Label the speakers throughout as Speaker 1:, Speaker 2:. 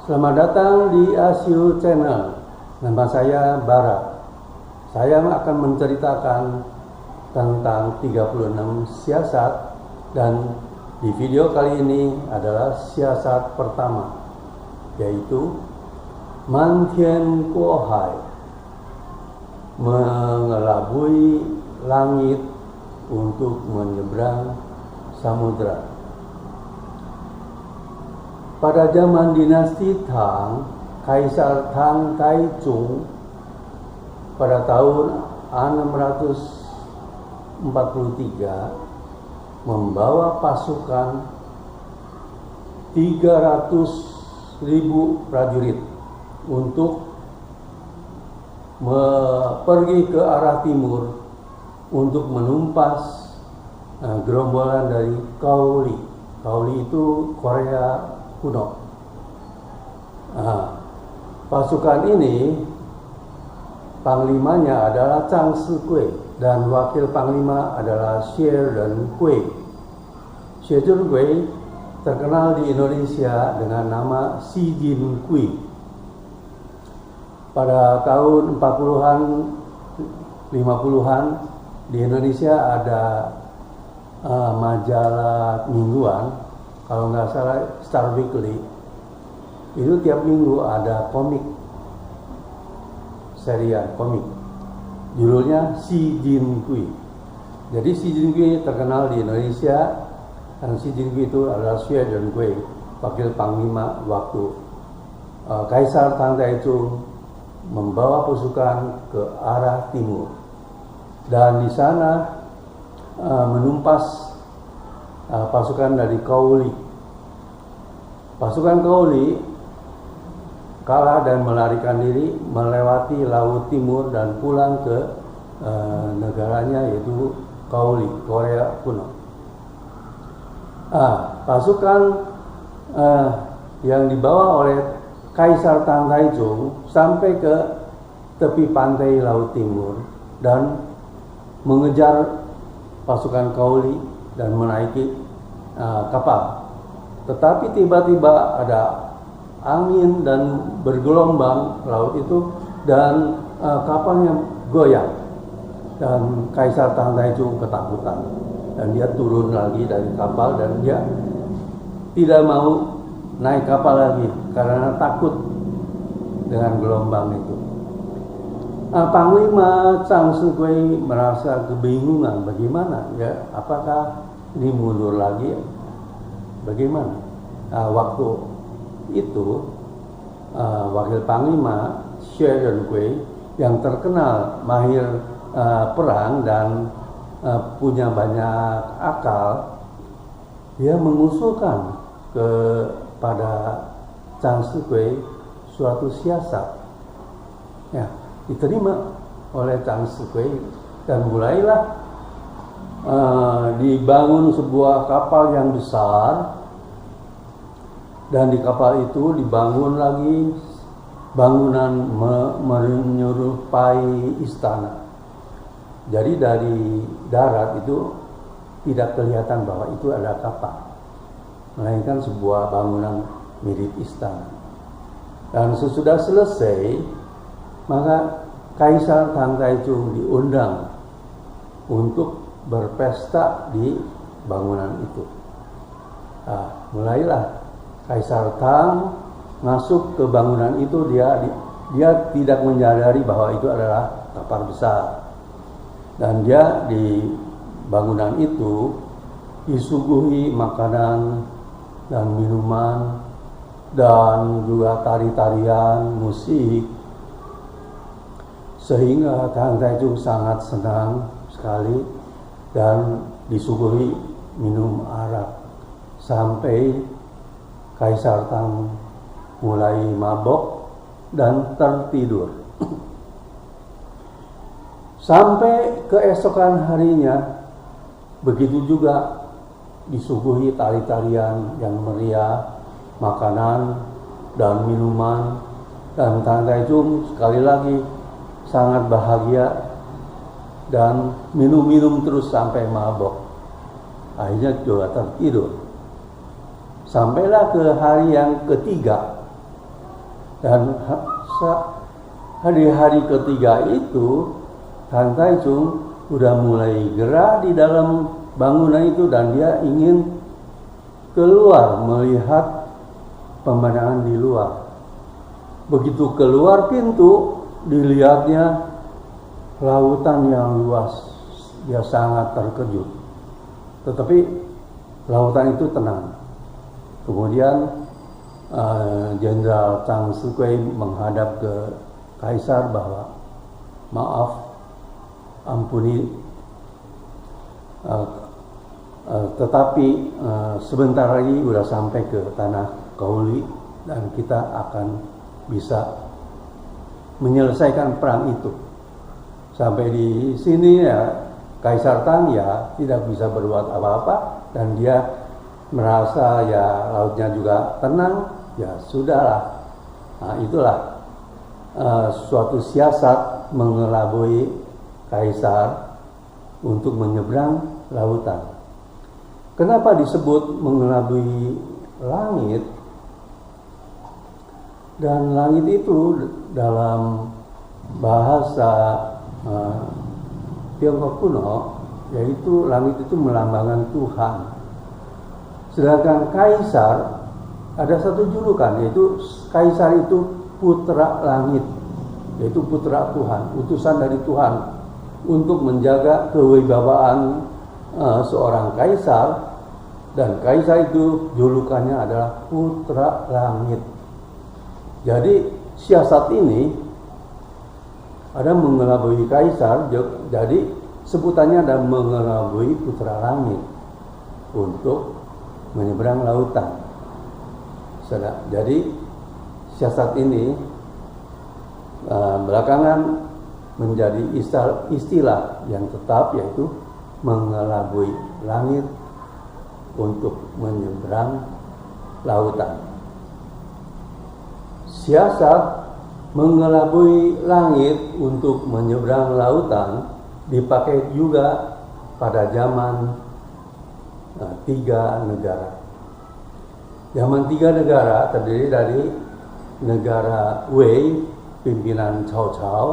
Speaker 1: Selamat datang di ASIU Channel. Nama saya Bara. Saya akan menceritakan tentang 36 siasat, dan di video kali ini adalah siasat pertama, yaitu Mantian Kuohai, mengelabui langit untuk menyeberang samudra. Pada zaman dinasti Tang, Kaisar Tang Taizong pada tahun 643 membawa pasukan 300.000 prajurit untuk pergi ke arah timur untuk menumpas gerombolan dari Kaoli. Kaoli itu Korea kuno. Pasukan ini panglimanya adalah Zhang Sikui dan wakil panglima adalah Xie Renkui. Xie Renkui terkenal di Indonesia dengan nama Xi Jinkui. Pada tahun 40-an, 50-an di Indonesia ada majalah mingguan, kalau nggak salah Star Weekly. Itu tiap minggu ada komik, serial komik, judulnya Xi Jinkui. Jadi Xi Jinkui terkenal di Indonesia, dan Xi Jinkui itu adalah Xie Renkui, wakil panglima waktu Kaisar Tang Taizong membawa pasukan ke arah timur, dan di sana menumpas pasukan dari Kaoli. Pasukan Kaoli kalah dan melarikan diri melewati Laut Timur dan pulang ke negaranya, yaitu Kaoli, Korea kuno. Pasukan yang dibawa oleh Kaisar Tang Taizong sampai ke tepi pantai Laut Timur dan mengejar pasukan Kaoli dan menaiki kapal. Tetapi tiba-tiba ada angin dan bergelombang laut itu, dan kapalnya goyang, dan Kaisar Tang Taizong ketakutan, dan dia turun lagi dari kapal, dan dia tidak mau naik kapal lagi karena takut dengan gelombang itu. Panglima Zhang Sikui merasa kebingungan, bagaimana ya, apakah ini mundur lagi, bagaimana? Waktu itu wakil panglima Xie Renkui yang terkenal mahir perang dan punya banyak akal, dia mengusulkan kepada Zhang Sikui suatu siasat. Ya, diterima oleh Zhang Sikui, dan mulailah dibangun sebuah kapal yang besar, dan di kapal itu dibangun lagi bangunan menyerupai istana. Jadi dari darat itu tidak kelihatan bahwa itu adalah kapal, melainkan sebuah bangunan mirip istana. Dan sesudah selesai, maka Kaisar Tang Taizong diundang untuk berpesta di bangunan itu. Mulailah Kaisar Tang masuk ke bangunan itu. Dia tidak menyadari bahwa itu adalah kapal besar, dan dia di bangunan itu disuguhi makanan dan minuman, dan juga tari-tarian, musik, sehingga Tang Taizong sangat senang sekali dan disuguhi minum arak, sampai Kaisar Tang mulai mabok dan tertidur. Sampai keesokan harinya, begitu juga disuguhi tari-tarian yang meriah, makanan dan minuman, dan Tang Taizong sekali lagi sangat bahagia dan minum-minum terus sampai mabok. Akhirnya juga tertidur. Sampailah ke hari yang ketiga, Dan hari-hari ketiga itu Tang Taichung udah mulai gerah di dalam bangunan itu dan dia ingin keluar melihat pemandangan di luar. Begitu keluar pintu, dilihatnya lautan yang luas. Dia sangat terkejut. Tetapi lautan itu tenang. Kemudian Jenderal Chang Shikuei menghadap ke Kaisar bahwa maaf, ampuni, tetapi sebentar lagi udah sampai ke tanah Kaoli dan kita akan bisa menyelesaikan perang itu. Sampai di sini ya Kaisar Tang ya tidak bisa berbuat apa-apa dan dia merasa ya lautnya juga tenang, ya sudahlah. Nah, itulah suatu siasat mengelabui Kaisar untuk menyeberang lautan. Kenapa disebut mengelabui langit? Dan langit itu dalam bahasa Tiongkok kuno, yaitu langit itu melambangkan Tuhan. Sedangkan Kaisar ada satu julukan, yaitu Kaisar itu putra langit, yaitu putra Tuhan, utusan dari Tuhan untuk menjaga kewibawaan seorang kaisar. Dan kaisar itu julukannya adalah putra langit. Jadi siasat ini ada mengelabui kaisar, jadi sebutannya ada mengelabui putra langit untuk menyeberang lautan. Jadi siasat ini belakangan menjadi istilah yang tetap, yaitu mengelabui langit untuk menyeberang lautan. Siasat mengelabui langit untuk menyeberang lautan dipakai juga pada zaman 3 negara. Zaman 3 negara terdiri dari negara Wei, pimpinan Cao Cao,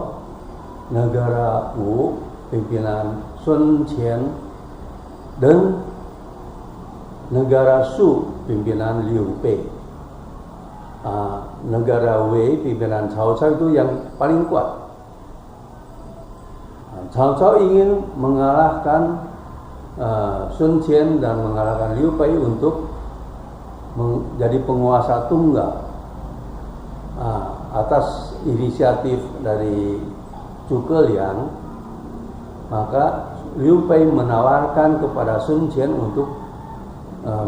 Speaker 1: negara Wu, pimpinan Sun Qian, dan negara Shu, pimpinan Liu Bei. Negara Wei, pimpinan Cao Cao itu yang paling kuat. Cao Cao ingin mengalahkan Sun Qian dan mengalahkan Liu Bei untuk menjadi penguasa tunggal. Atas inisiatif dari Zhuge Liang, maka Liu Bei menawarkan kepada Sun Qian untuk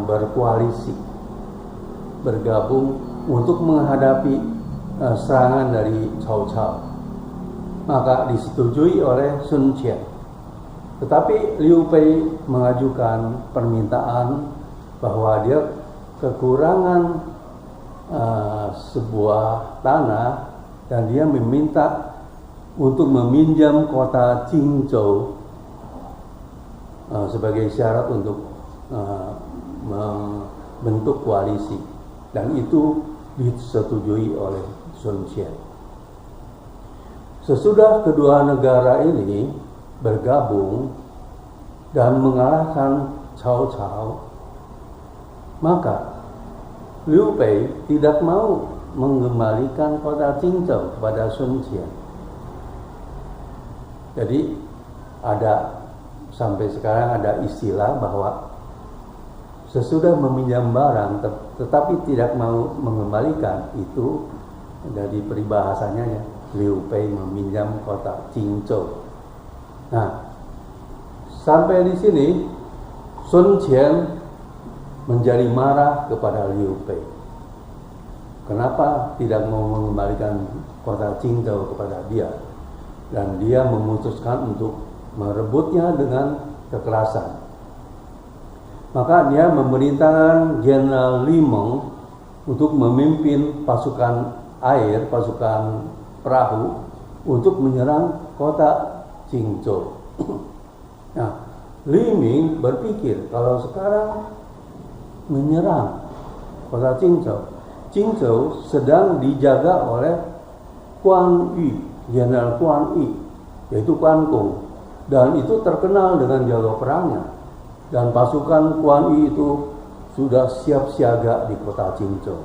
Speaker 1: berkoalisi, bergabung untuk menghadapi serangan dari Cao Cao. Maka disetujui oleh Sun Qian. Tetapi Liu Bei mengajukan permintaan bahwa dia kekurangan sebuah tanah dan dia meminta untuk meminjam kota Qingzhou sebagai syarat untuk membentuk koalisi, dan itu disetujui oleh Sun Qian. Sesudah kedua negara ini bergabung dan mengalahkan Cao Cao, maka Liu Bei tidak mau mengembalikan kota Qingzhou kepada Sun Qian. Jadi sampai sekarang ada istilah bahwa sesudah meminjam barang tetapi tidak mau mengembalikan, itu dari peribahasanya ya, Liu Bei meminjam kota Qingzhou. Nah, sampai di sini Sun Qian menjadi marah kepada Liu Bei. Kenapa tidak mau mengembalikan kota Qingzhou kepada dia? Dan dia memutuskan untuk merebutnya dengan kekerasan. Maka dia memerintahkan Jenderal Li Meng untuk memimpin pasukan air, pasukan perahu untuk menyerang kota Qingzhou. Nah, Li Meng berpikir kalau sekarang menyerang kota Qingzhou, Qingzhou sedang dijaga oleh Guan Yu, Jenderal Guan Yu, yaitu Guan Gong, dan itu terkenal dengan jago perangnya, dan pasukan Guan Yu itu sudah siap siaga di kota Qingzhou.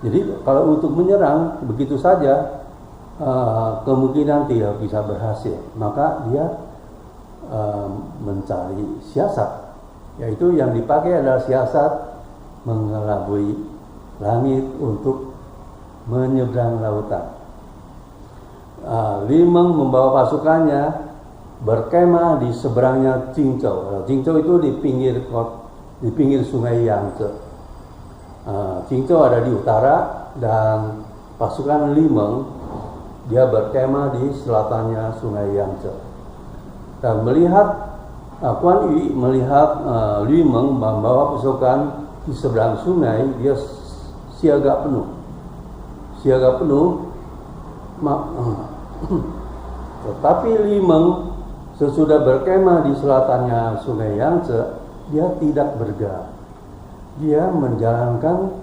Speaker 1: Jadi kalau untuk menyerang begitu saja kemungkinan tidak bisa berhasil, maka dia mencari siasat, yaitu yang dipakai adalah siasat mengelabui langit untuk menyeberang lautan. Li Meng membawa pasukannya berkemah di seberangnya Qingzhou. Qingzhou itu di pinggir sungai Yangtze. Qingzhou ada di utara, dan pasukan Li Meng dia berkemah di selatannya sungai Yangtze. Dan melihat Guan Yu melihat Li Meng membawa pasukan di seberang sungai, dia siaga penuh. Tetapi Li Meng sesudah berkemah di selatannya sungai Yangtze, dia tidak bergerak. Dia menjalankan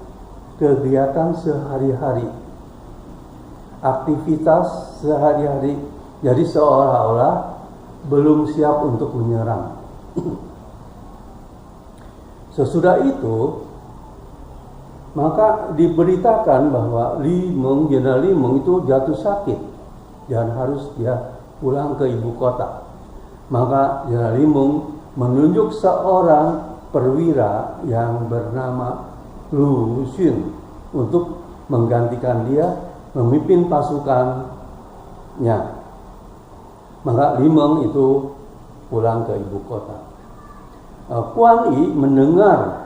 Speaker 1: kegiatan sehari-hari, aktivitas sehari-hari. Jadi seolah-olah belum siap untuk menyerang. Sesudah itu, maka diberitakan bahwa Jenderal Li Meng itu jatuh sakit dan harus dia pulang ke ibu kota. Maka Jenderal Li Meng menunjuk seorang perwira yang bernama Lu Xun untuk menggantikan dia memimpin pasukannya. Maka Li Meng itu pulang ke ibu kota. Guan Yu mendengar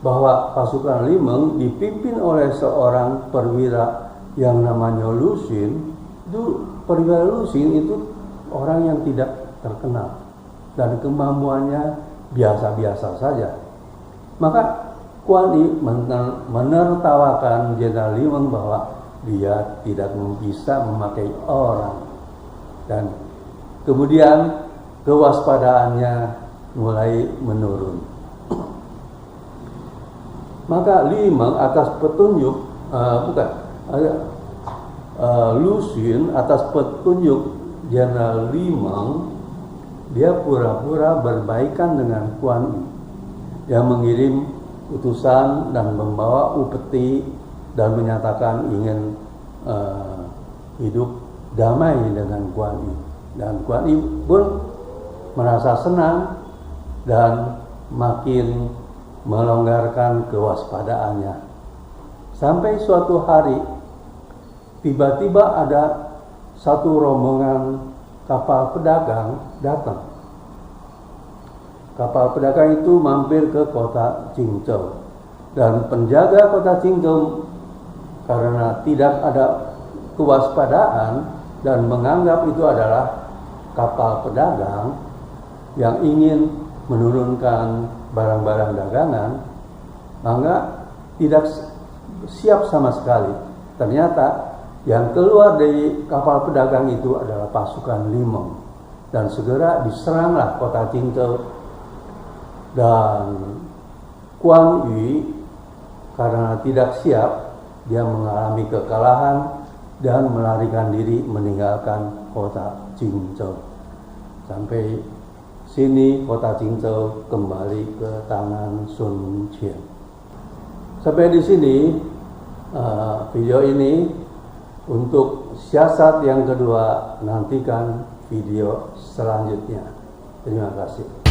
Speaker 1: bahwa pasukan Li Meng dipimpin oleh seorang perwira yang namanya Lu Xun. Itu perwira Lu Xun itu orang yang tidak terkenal dan kemampuannya biasa-biasa saja. Maka Guan Yu menertawakan Jenderal Li Meng bahwa dia tidak bisa memakai orang, dan kemudian kewaspadaannya mulai menurun. Maka Li Meng atas petunjuk Lu Xun atas petunjuk Jenderal Li Meng, dia pura-pura berbaikan dengan Guan Yu. Dia mengirim utusan dan membawa upeti dan menyatakan ingin hidup damai dengan Guan Yu. Dan Guan Yu pun merasa senang dan makin melonggarkan kewaspadaannya. Sampai suatu hari tiba-tiba ada satu rombongan kapal pedagang datang. Kapal pedagang itu mampir ke kota Qingzhou, dan penjaga kota Qingzhou karena tidak ada kewaspadaan dan menganggap itu adalah kapal pedagang yang ingin menurunkan barang-barang dagangan, maka tidak siap sama sekali. Ternyata yang keluar dari kapal pedagang itu adalah pasukan Li Meng, dan segera diseranglah kota Qingzhou. Dan Guan Yu karena tidak siap, dia mengalami kekalahan dan melarikan diri meninggalkan kota Qingzhou. Sampai sini kota Qingzhou kembali ke tangan Sun Qian. Sampai di sini video ini. Untuk siasat yang kedua, nantikan video selanjutnya. Terima kasih.